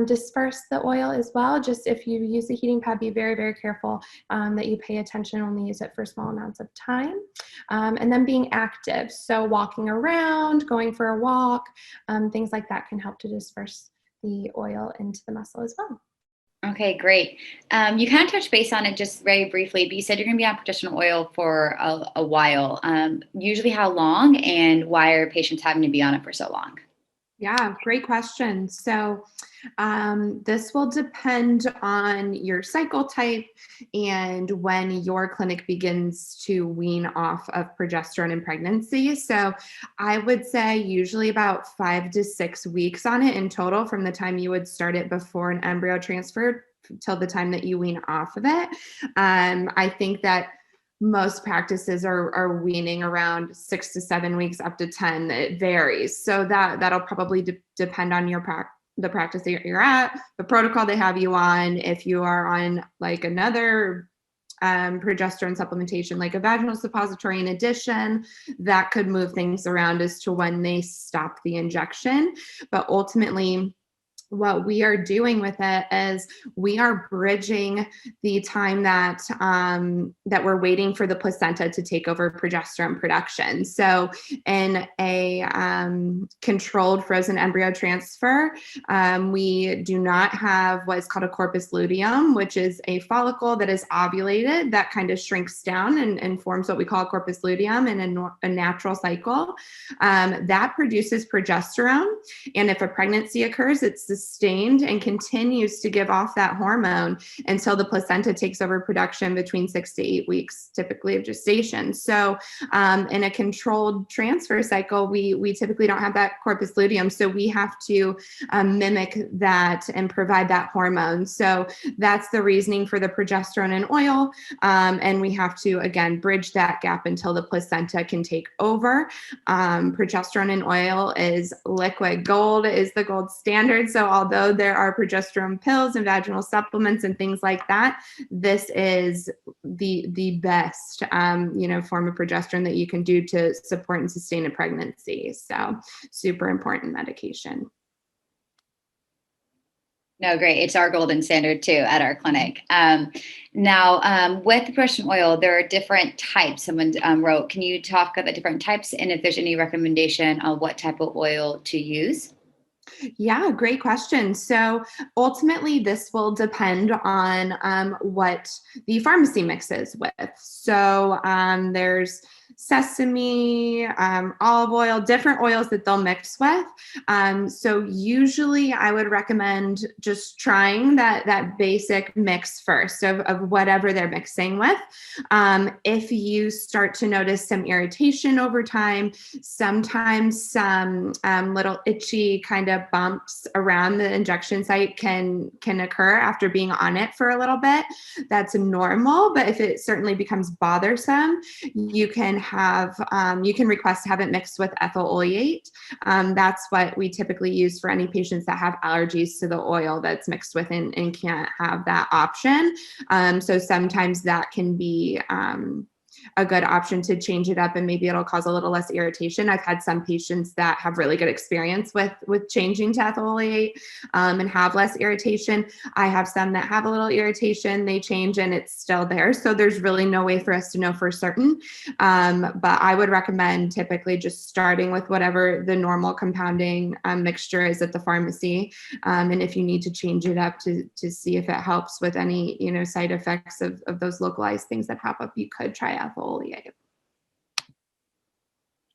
disperse the oil as well. Just if you use the heating pad, be very, very careful that you pay attention, only use it for small amounts of time. And then being active, so walking around, going for a walk, things like that can help to disperse the oil into the muscle as well. Okay, great. You kind of touched base on it just very briefly, but you said you're going to be on progesterone oil for a while. Usually how long, and why are patients having to be on it for so long? Yeah, great question. So this will depend on your cycle type and when your clinic begins to wean off of progesterone in pregnancy. So I would say usually about 5 to 6 weeks on it in total from the time you would start it before an embryo transfer till the time that you wean off of it. I think that most practices are weaning around 6 to 7 weeks up to 10. It varies. So that'll probably depend on the practice that you're at, the protocol they have you on. If you are on like another progesterone supplementation, like a vaginal suppository in addition, that could move things around as to when they stop the injection. But ultimately, what we are doing with it is we are bridging the time that that we're waiting for the placenta to take over progesterone production. So in a controlled frozen embryo transfer, we do not have what is called a corpus luteum, which is a follicle that is ovulated that kind of shrinks down and forms what we call a corpus luteum in a natural cycle. That produces progesterone. And if a pregnancy occurs, it's sustained and continues to give off that hormone until the placenta takes over production between 6 to 8 weeks, typically of gestation. So in a controlled transfer cycle, we typically don't have that corpus luteum. So we have to mimic that and provide that hormone. So that's the reasoning for the progesterone and oil. And we have to, again, bridge that gap until the placenta can take over. Progesterone and oil is liquid. Gold is the gold standard. So although there are progesterone pills and vaginal supplements and things like that, this is the best, form of progesterone that you can do to support and sustain a pregnancy. So super important medication. No, great. It's our golden standard too at our clinic. Now, with the progesterone oil, there are different types. Someone wrote, can you talk about different types and if there's any recommendation on what type of oil to use? Yeah, great question. So ultimately, this will depend on what the pharmacy mixes with. So there's sesame, olive oil, different oils that they'll mix with. So usually I would recommend just trying that basic mix first of whatever they're mixing with. If you start to notice some irritation over time, sometimes some little itchy kind of bumps around the injection site can occur after being on it for a little bit. That's normal, but if it certainly becomes bothersome, you can request to have it mixed with ethyl oleate. That's what we typically use for any patients that have allergies to the oil that's mixed with and can't have that option. So sometimes that can be a good option to change it up, and maybe it'll cause a little less irritation. I've had some patients that have really good experience with changing to ethyl oleate and have less irritation. I have some that have a little irritation, they change and it's still there. So there's really no way for us to know for certain. But I would recommend typically just starting with whatever the normal compounding mixture is at the pharmacy. And if you need to change it up to see if it helps with any, side effects of those localized things that pop up, you could try ethyl oleate.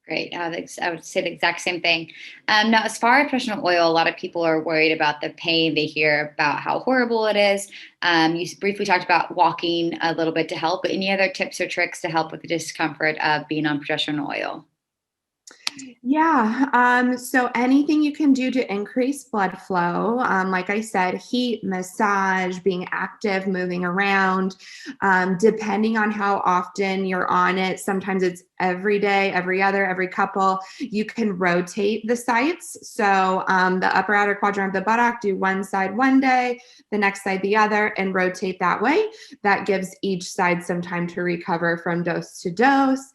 Great. I would say the exact same thing. Now, as far as progesterone oil, a lot of people are worried about the pain. They hear about how horrible it is. You briefly talked about walking a little bit to help, but any other tips or tricks to help with the discomfort of being on progesterone oil? Yeah. So anything you can do to increase blood flow, like I said, heat, massage, being active, moving around, depending on how often you're on it. Sometimes it's every day, every other, every couple. You can rotate the sites. So the upper outer quadrant of the buttock, do one side one day, the next side the other, and rotate that way. That gives each side some time to recover from dose to dose.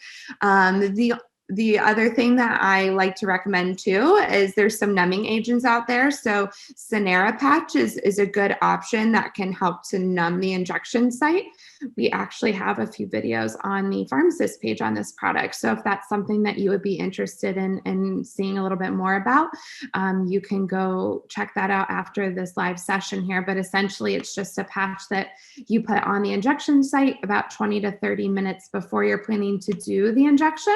The other thing that I like to recommend too is there's some numbing agents out there. So Synera patch is a good option that can help to numb the injection site. We actually have a few videos on the pharmacist page on this product. So if that's something that you would be interested in seeing a little bit more about, you can go check that out after this live session here. But essentially it's just a patch that you put on the injection site about 20 to 30 minutes before you're planning to do the injection.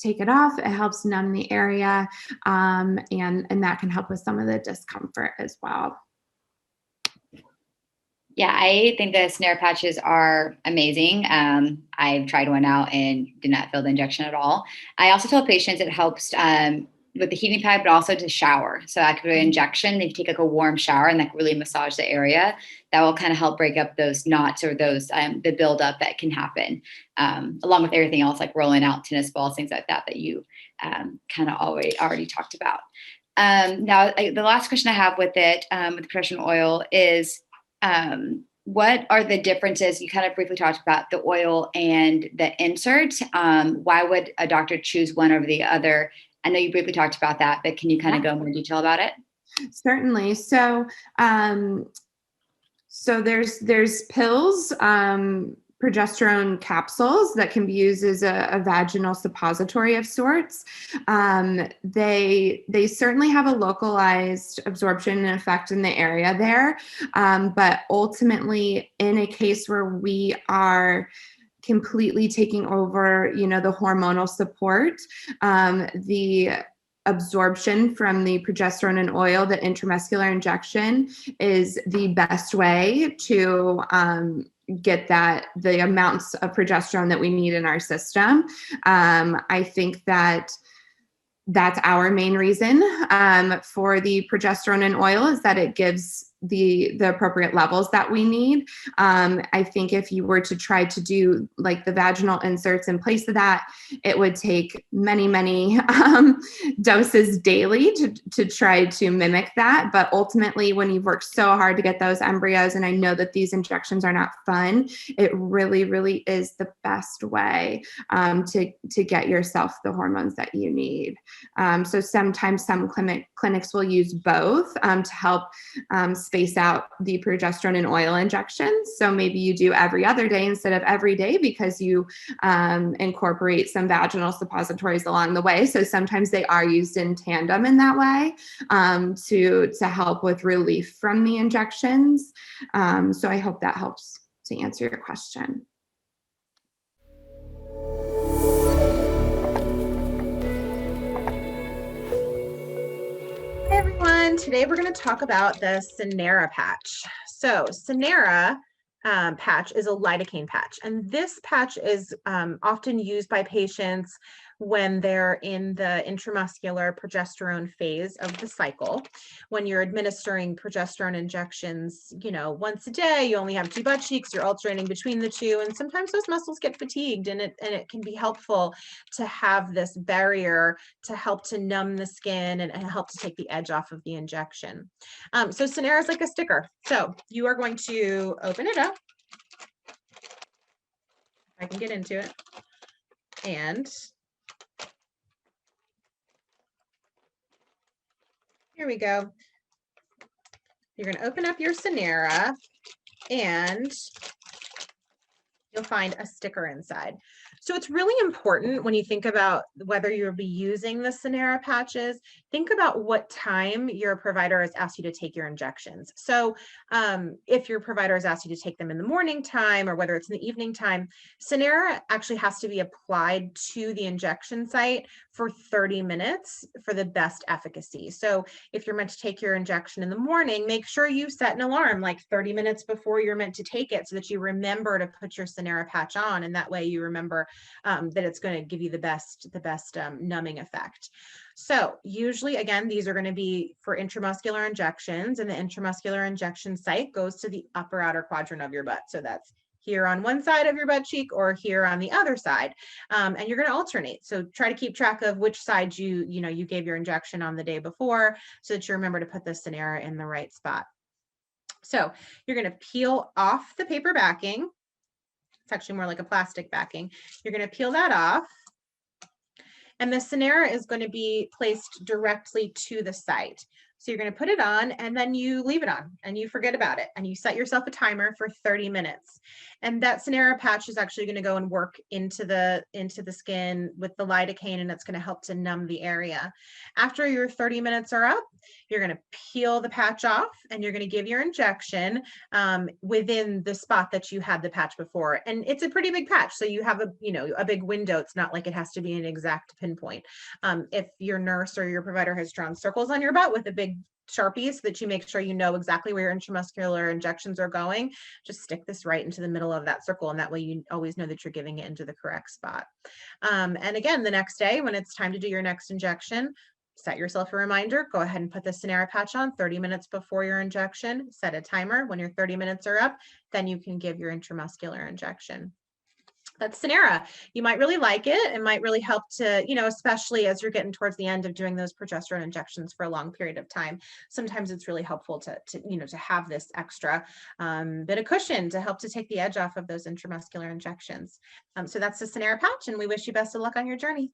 Take it off. It helps numb the area, and that can help with some of the discomfort as well. Yeah, I think the Synera patches are amazing. I've tried one out and did not feel the injection at all. I also tell patients it helps with the heating pad, but also to shower. So after the injection, if you take like a warm shower and like really massage the area, that will kind of help break up those knots or those the buildup that can happen, along with everything else like rolling out tennis balls, things like that you kind of already talked about. Now, the last question I have with it, with the progesterone oil is, what are the differences? You kind of briefly talked about the oil and the insert. Why would a doctor choose one over the other? I know you briefly talked about that, but can you kind of go more detail about it? Certainly. So, there's pills, progesterone capsules that can be used as a vaginal suppository of sorts. They certainly have a localized absorption and effect in the area there. But ultimately, in a case where we are completely taking over, the hormonal support, the absorption from the progesterone and oil, the intramuscular injection is the best way to get the amounts of progesterone that we need in our system. I think that's our main reason for the progesterone and oil is that it gives the appropriate levels that we need. I think if you were to try to do like the vaginal inserts in place of that, it would take many, many doses daily to try to mimic that. But ultimately, when you've worked so hard to get those embryos, and I know that these injections are not fun, it really, really is the best way to get yourself the hormones that you need. So sometimes some clinics will use both to help space out the progesterone and oil injections. So maybe you do every other day instead of every day because you incorporate some vaginal suppositories along the way. So sometimes they are used in tandem in that way to help with relief from the injections. So I hope that helps to answer your question. Hey everyone, today we're going to talk about the Synera patch. So Synera patch is a lidocaine patch, and this patch is often used by patients when they're in the intramuscular progesterone phase of the cycle. When you're administering progesterone injections, you know, once a day, you only have 2 butt cheeks, you're alternating between the 2, and sometimes those muscles get fatigued, and it can be helpful to have this barrier to help to numb the skin and help to take the edge off of the injection. So Synera is like a sticker. So you are going to open it up. I can get into it. And here we go. You're going to open up your Synera and you'll find a sticker inside. So it's really important when you think about whether you'll be using the Synera patches, think about what time your provider has asked you to take your injections. So if your provider has asked you to take them in the morning time or whether it's in the evening time, Synera actually has to be applied to the injection site for 30 minutes for the best efficacy. So if you're meant to take your injection in the morning, make sure you set an alarm like 30 minutes before you're meant to take it so that you remember to put your Synera patch on, and that way you remember that it's going to give you the best numbing effect. So usually, again, these are going to be for intramuscular injections, and the intramuscular injection site goes to the upper outer quadrant of your butt. So that's here on one side of your butt cheek or here on the other side. And you're going to alternate. So try to keep track of which side you gave your injection on the day before so that you remember to put the Synera in the right spot. So you're going to peel off the paper backing. It's actually more like a plastic backing. You're going to peel that off. And the Synera is going to be placed directly to the site. So you're going to put it on and then you leave it on and you forget about it and you set yourself a timer for 30 minutes. And that Synera patch is actually going to go and work into the skin with the lidocaine, and it's going to help to numb the area. After your 30 minutes are up, you're going to peel the patch off and you're going to give your injection within the spot that you had the patch before. And it's a pretty big patch, so you have a big window. It's not like it has to be an exact pinpoint. If your nurse or your provider has drawn circles on your butt with a big Sharpie so that you make sure you know exactly where your intramuscular injections are going, just stick this right into the middle of that circle, and that way you always know that you're giving it into the correct spot. And again, the next day when it's time to do your next injection, set yourself a reminder, go ahead and put the Synera patch on 30 minutes before your injection, set a timer. When your 30 minutes are up, then you can give your intramuscular injection. That's Synera. You might really like it. It might really help to, especially as you're getting towards the end of doing those progesterone injections for a long period of time. Sometimes it's really helpful to have this extra bit of cushion to help to take the edge off of those intramuscular injections. So that's the Synera patch, and we wish you best of luck on your journey.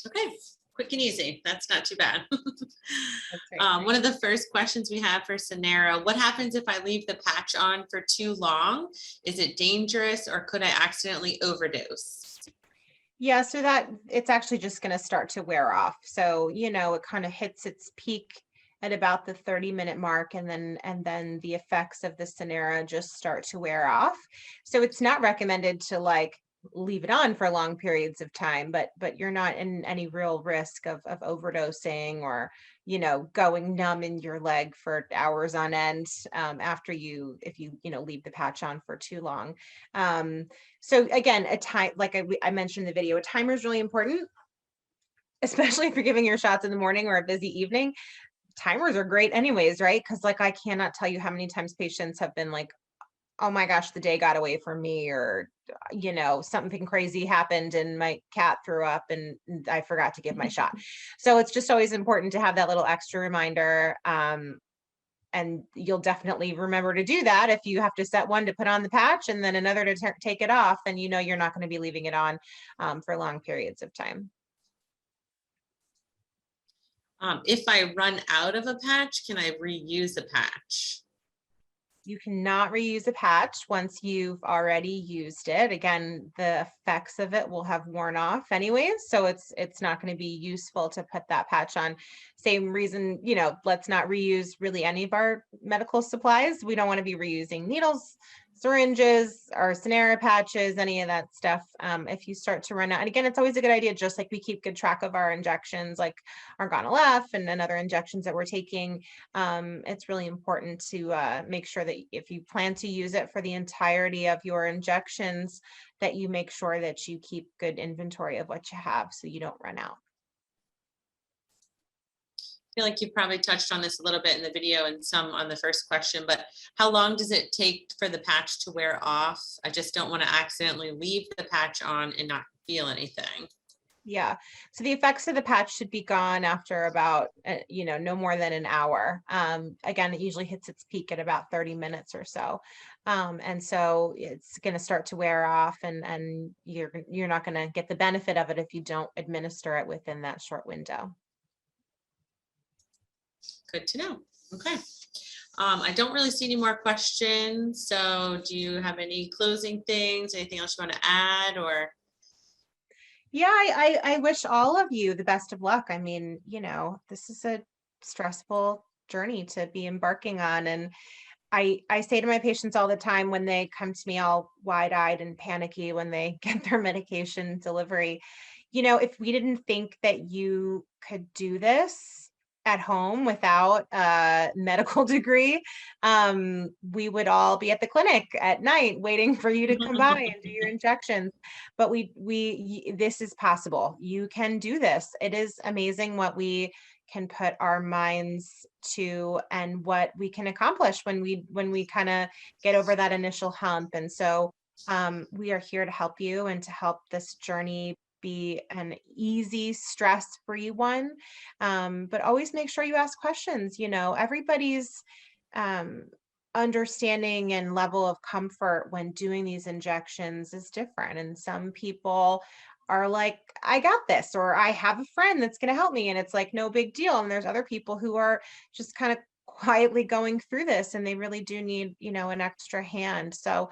Okay. Quick and easy. That's not too bad. Right. One of the first questions we have for Synera: what happens if I leave the patch on for too long? Is it dangerous, or could I accidentally overdose? Yeah, so that it's actually just going to start to wear off. So, it kind of hits its peak at about the 30-minute mark, and then the effects of the Synera just start to wear off. So it's not recommended to leave it on for long periods of time, but you're not in any real risk of overdosing or going numb in your leg for hours on end if you leave the patch on for too long. So again, a time, like I mentioned in the video, a timer is really important, especially if you're giving your shots in the morning or a busy evening. Timers are great anyways, right? Because I cannot tell you how many times patients have been like, oh my gosh, the day got away from me, or something crazy happened and my cat threw up and I forgot to give my shot. So it's just always important to have that little extra reminder. And you'll definitely remember to do that if you have to set one to put on the patch and then another to take it off, then you're not going to be leaving it on for long periods of time. If I run out of a patch, can I reuse a patch? You cannot reuse a patch once you've already used it. Again, the effects of it will have worn off anyways, so it's not going to be useful to put that patch on. Same reason, you know, let's not reuse really any of our medical supplies. We don't want to be reusing needles, syringes, or Synera patches, any of that stuff. If you start to run out, and again, it's always a good idea, just like we keep good track of our injections, like Argonal-F and other injections that we're taking. It's really important to make sure that if you plan to use it for the entirety of your injections, that you make sure that you keep good inventory of what you have so you don't run out. I feel like you probably touched on this a little bit in the video and some on the first question, but how long does it take for the patch to wear off? I just don't want to accidentally leave the patch on and not feel anything. Yeah, so the effects of the patch should be gone after about, no more than an hour. Again, it usually hits its peak at about 30 minutes or so. And so it's going to start to wear off, and you're not going to get the benefit of it if you don't administer it within that short window. Good to know. Okay. I don't really see any more questions. So do you have any closing things? Anything else you want to add, or? Yeah, I wish all of you the best of luck. I mean, this is a stressful journey to be embarking on. And I say to my patients all the time when they come to me all wide-eyed and panicky when they get their medication delivery, if we didn't think that you could do this at home without a medical degree, we would all be at the clinic at night waiting for you to come by and do your injections. But this is possible. You can do this. It is amazing what we can put our minds to and what we can accomplish when we kind of get over that initial hump. And so we are here to help you and to help this journey be an easy, stress-free one. But always make sure you ask questions. Everybody's understanding and level of comfort when doing these injections is different. And some people are like, I got this, or I have a friend that's going to help me, and it's like no big deal. And there's other people who are just kind of quietly going through this, and they really do need an extra hand. So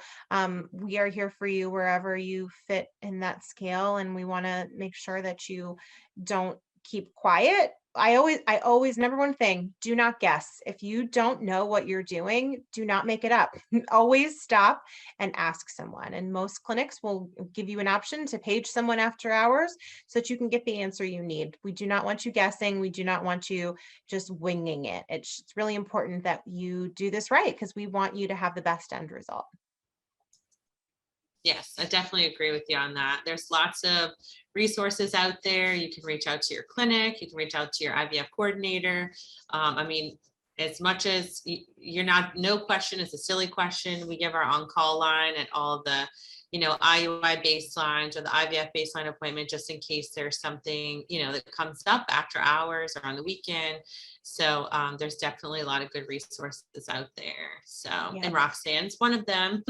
we are here for you wherever you fit in that scale, and we want to make sure that you don't keep quiet. I always number one thing, do not guess. If you don't know what you're doing, do not make it up. Always stop and ask someone. And most clinics will give you an option to page someone after hours so that you can get the answer you need. We do not want you guessing. We do not want you just winging it. It's really important that you do this right, because we want you to have the best end result. Yes, I definitely agree with you on that. There's lots of resources out there. You can reach out to your clinic. You can reach out to your IVF coordinator. I mean, as much as no question is a silly question. We give our on-call line at all the, IUI baselines or the IVF baseline appointment, just in case there's something, that comes up after hours or on the weekend. So there's definitely a lot of good resources out there. So, yeah. And Roxanne's one of them.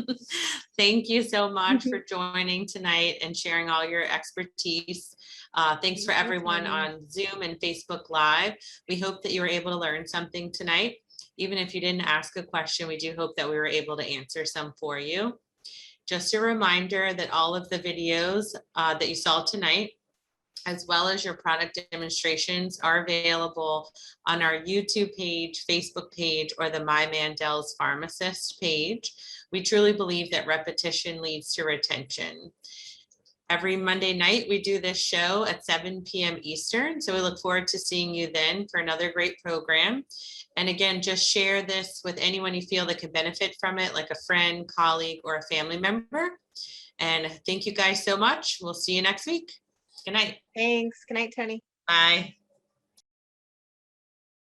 Thank you so much for joining tonight and sharing all your expertise. Thanks for everyone on Zoom and Facebook Live. We hope that you were able to learn something tonight. Even if you didn't ask a question, we do hope that we were able to answer some for you. Just a reminder that all of the videos that you saw tonight, as well as your product demonstrations, are available on our YouTube page, Facebook page, or the My Mandel's Pharmacist page. We truly believe that repetition leads to retention. Every Monday night, we do this show at 7 p.m. Eastern. So we look forward to seeing you then for another great program. And again, just share this with anyone you feel that could benefit from it, like a friend, colleague, or a family member. And thank you guys so much. We'll see you next week. Good night. Thanks. Good night, Tony. Bye.